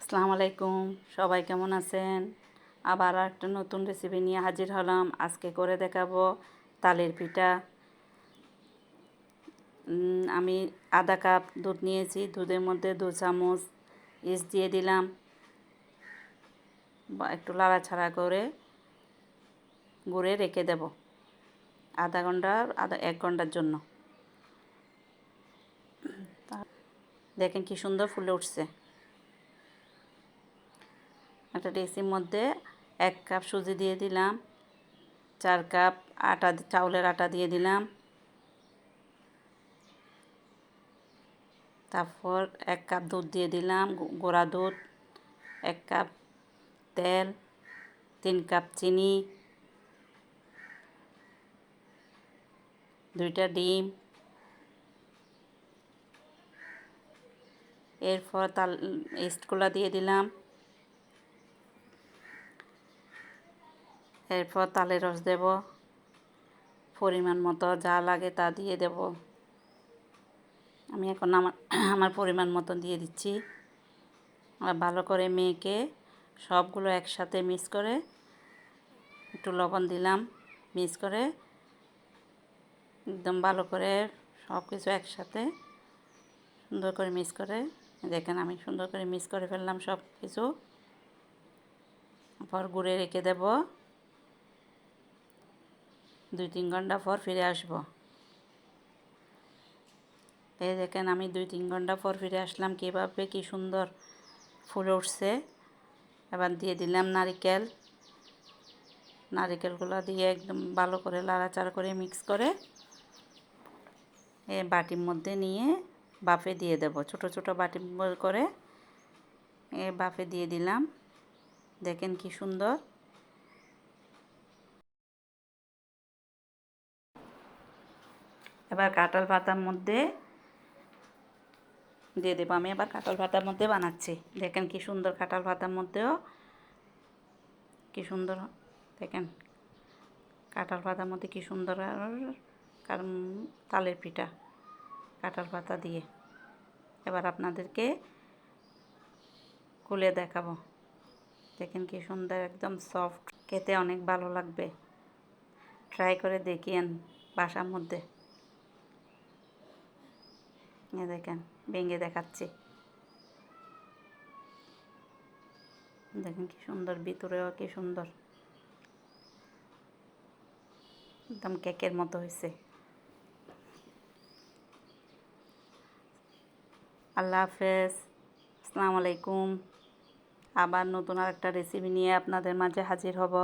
আসসালামু আলাইকুম, সবাই কেমন আছেন? আবার একটা নতুন রেসিপি নিয়ে হাজির হলাম। আজকে করে দেখাবো তালের পিঠা। আমি আধা কাপ দুধ নিয়েছি, দুধের মধ্যে 2 চামচ ইস্ট দিয়ে দিলাম, বা একটু লাড়াছাড়া করে গুঁড়ে রেখে দেব আধা 1 ঘন্টার জন্য। দেখেন কি সুন্দর ফুলে উঠছে। একটা ডেক্সির মধ্যে 1 কাপ সুজি দিয়ে দিলাম, 4 কাপ চাউলের আটা দিয়ে দিলাম, তারপর 1 কাপ দুধ দিয়ে দিলাম, গুঁড়া দুধ, 1 কাপ তেল, 3 কাপ চিনি, 2টা ডিম। এরপর ইস্টগুলা দিয়ে দিলাম। এরপর তালের রস দেব, পরিমাণ মতো যা লাগে তা দিয়ে দেব। আমি এখন আমার পরিমাণ মতো দিয়ে দিচ্ছি। আর ভালো করে মেখে সবগুলো একসাথে মিক্স করে, একটু লবণ দিলাম, মিক্স করে একদম ভালো করে সব কিছু একসাথে সুন্দর করে মিক্স করে, দেখেন আমি সুন্দর করে মিক্স করে ফেললাম সব কিছু। পর গুঁড়ে রেখে দেব, 2-3 ঘন্টা পর ফিরে আসব। এই দেখেন আমি 2-3 ঘন্টা পর ফিরে আসলাম, কীভাবে কি সুন্দর ফুলে উঠছে। এবার দিয়ে দিলাম নারিকেলগুলো দিয়ে একদম ভালো করে লাড়াচাড়া করে মিক্স করে বাটির মধ্যে নিয়ে বাফে দিয়ে দেব। ছোট ছোট বাটি করে বাফে দিয়ে দিলাম। দেখেন কি সুন্দর। এবার কাঁঠাল পাতার মধ্যে দিয়ে দেবো। আমি আবার কাঁঠাল পাতার মধ্যে বানাচ্ছি। দেখেন কি সুন্দর, কাঁঠাল পাতার মধ্যেও কি সুন্দর। দেখেন কাঁঠাল পাতার মধ্যে কি সুন্দর কারণ তালের পিঠা কাঁঠাল পাতা দিয়ে। এবার আপনাদেরকে খুলে দেখাবো। দেখেন কি সুন্দর, একদম সফট, খেতে অনেক ভালো লাগবে। ট্রাই করে দেখিয়েন বাসার মধ্যে। দেখেন ভেঙে দেখাচ্ছি। দেখেন কি সুন্দর, ভিতরেও কি সুন্দর, একদম কেকের মতো হয়েছে। আল্লাহ হাফেজ, আসসালামু আলাইকুম। আবার নতুন আরেকটা রেসিপি নিয়ে আপনাদের মাঝে হাজির হব।